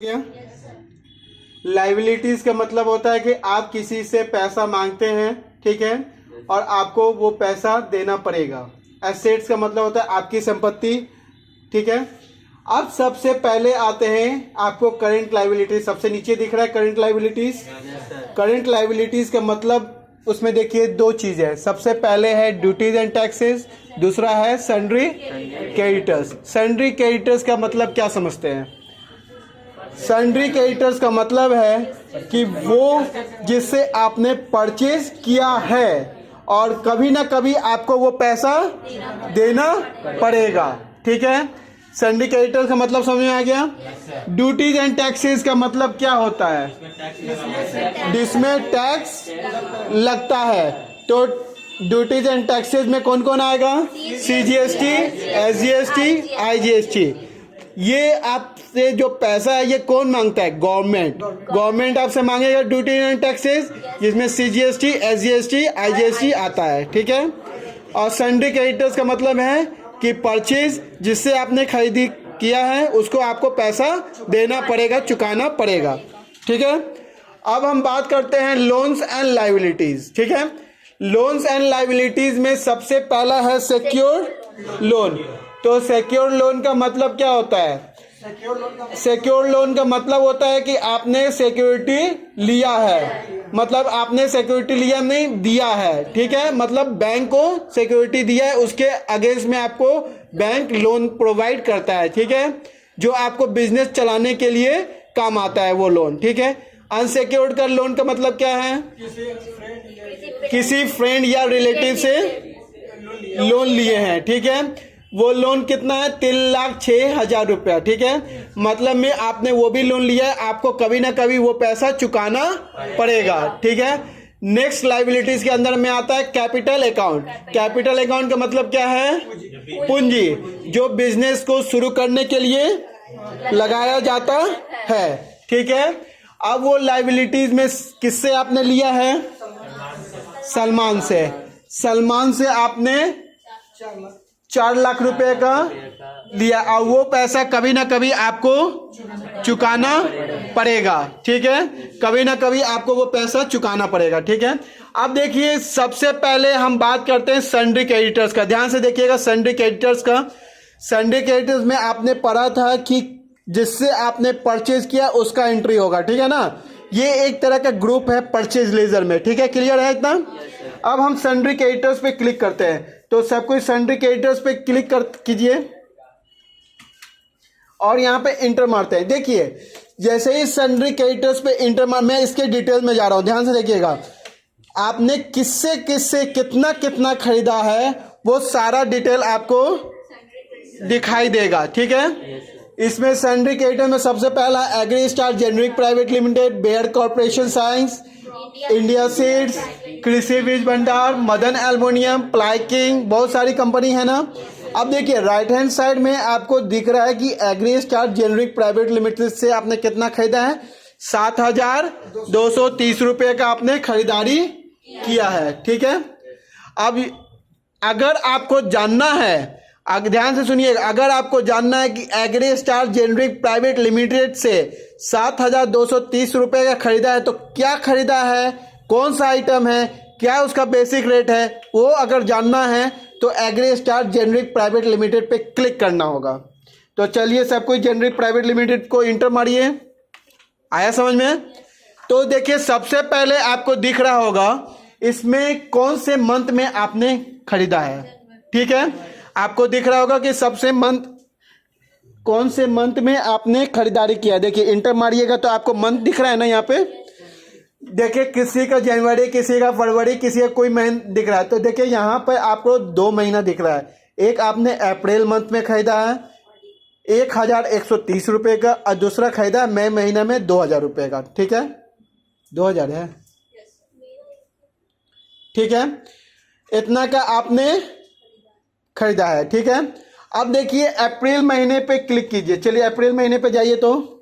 क्या लाइबिलिटीज का मतलब होता है कि आप किसी से पैसा मांगते हैं, ठीक है, और आपको वो पैसा देना पड़ेगा। एसेट्स का मतलब होता है आपकी संपत्ति, ठीक है। अब सबसे पहले आते हैं आपको करंट लाइबिलिटीज, सबसे नीचे दिख रहा है करंट लाइबिलिटीज। करंट लाइबिलिटीज का मतलब उसमें देखिए दो चीज है, सबसे पहले है ड्यूटीज एंड टैक्सेस, दूसरा है सन्ड्री क्रेडिटर्स। सन्ड्री क्रेडिटर्स का मतलब क्या समझते हैं? सन्ड्री क्रेडिटर्स का मतलब है कि वो जिससे आपने परचेज किया है और कभी ना कभी आपको वो पैसा देना पड़ेगा, ठीक है। सन्ड्री क्रेडिटर्स का मतलब समझ में आ गया। ड्यूटीज एंड टैक्सेस का मतलब क्या होता है? जिसमें टैक्स लगता है। तो ड्यूटीज एंड टैक्सेस में कौन कौन आएगा? CGST, SGST, IGST। ये आपसे जो पैसा है ये कौन मांगता है? गवर्नमेंट। गवर्नमेंट आपसे मांगेगा ड्यूटी एंड टैक्सेस, जिसमें CGST, SGST, IGST आता है, ठीक है। और सन्ड्री क्रेडिटर्स का मतलब है कि परचेज जिससे आपने खरीदी किया है उसको आपको पैसा देना पड़ेगा, चुकाना पड़ेगा, ठीक है। अब हम बात करते हैं लोन्स एंड लाइबिलिटीज, ठीक है। लोन्स एंड लाइबिलिटीज में सबसे पहला है सिक्योर लोन। तो सिक्योर लोन का मतलब क्या होता है? सिक्योर लोन का मतलब होता है कि आपने सिक्योरिटी लिया है, मतलब आपने सिक्योरिटी लिया नहीं, दिया है, ठीक है। मतलब बैंक को सिक्योरिटी दिया है, उसके अगेंस्ट में आपको बैंक लोन प्रोवाइड करता है, ठीक है, जो आपको बिजनेस चलाने के लिए काम आता है वो लोन, ठीक है। अनसिक्योर्ड का लोन का मतलब क्या है? किसी फ्रेंड या रिलेटिव से लोन लिए हैं, ठीक है। वो लोन कितना है? 3,06,000 रुपया, ठीक है। मतलब में आपने वो भी लोन लिया है, आपको कभी ना कभी वो पैसा चुकाना पड़ेगा, ठीक है। नेक्स्ट लाइबिलिटीज के अंदर में आता है कैपिटल अकाउंट। कैपिटल अकाउंट का मतलब क्या है? पूंजी, जो बिजनेस को शुरू करने के लिए लगाया जाता है, ठीक है। अब वो लाइबिलिटीज में किससे आपने लिया है? सलमान से। सलमान से आपने 4 लाख रुपए का लिया और वो पैसा कभी ना कभी आपको चुकाना पड़ेगा, ठीक है। कभी ना कभी आपको वो पैसा चुकाना पड़ेगा, ठीक है। अब देखिए सबसे पहले हम बात करते हैं सन्ड्री क्रेडिटर्स का। ध्यान से देखिएगा सन्ड्री क्रेडिटर्स का। सन्ड्री क्रेडिटर्स में आपने पढ़ा था कि जिससे आपने परचेज किया उसका एंट्री होगा, ठीक है ना। ये एक तरह का ग्रुप है परचेज लेजर में, ठीक है। क्लियर है इतना? अब हम सन्ड्री क्रेडिटर्स पे क्लिक करते हैं, तो सब कुछ सन्ड्री क्रेडिटर्स पे क्लिक कीजिए और यहाँ पे इंटर मारते हैं। देखिए जैसे ही सन्ड्री क्रेडिटर्स पे इंटर मैं इसके डिटेल में जा रहा हूं, ध्यान से देखिएगा। आपने किससे किससे कितना कितना खरीदा है वो सारा डिटेल आपको दिखाई देगा, ठीक है। इसमें सन्ड्री क्रेडिटर में सबसे पहला Agri Star Generic Private Limited, Bayer Corporation Science, India Seeds, Krishi Beej भंडार, मदन एल्युमिनियम, प्लाई किंग, बहुत सारी कंपनी है ना। अब देखिए राइट हैंड साइड में आपको दिख रहा है कि Agri Star Generic Private Limited से आपने कितना खरीदा है? 7,230 रुपये का आपने खरीदारी किया है, ठीक है। अब अगर आपको जानना है, ध्यान से सुनिए, अगर आपको जानना है कि Agri Star Generic Private Limited से 7,230 रुपये का खरीदा है तो क्या खरीदा है, कौन सा आइटम है, क्या उसका बेसिक रेट है, वो अगर जानना है तो Agri Star Generic Private Limited पे क्लिक करना होगा। तो चलिए सब कुछ जेनरिक प्राइवेट लिमिटेड को इंटर मारिए। आया समझ में? तो देखिए सबसे पहले आपको दिख रहा होगा इसमें कौन से मंथ में आपने खरीदा है, ठीक है। आपको दिख रहा होगा कि सबसे कौन से मंथ में आपने खरीदारी किया। देखिए इंटर मारिएगा तो आपको मंथ दिख रहा है ना यहाँ पे। देखिए किसी का जनवरी, किसी का फरवरी, किसी का कोई महीना दिख रहा है। तो देखिए यहाँ पर आपको 2 महीना दिख रहा है। एक आपने अप्रैल मंथ में खरीदा है 1,130 रुपये का, और दूसरा खरीदा है मई महीना में 2,000 रुपये का, ठीक है। 2,000 है, ठीक है। इतना का आपने खरीदा है, ठीक है। अब देखिए अप्रैल महीने पे क्लिक कीजिए। चलिए अप्रैल महीने पे जाइए तो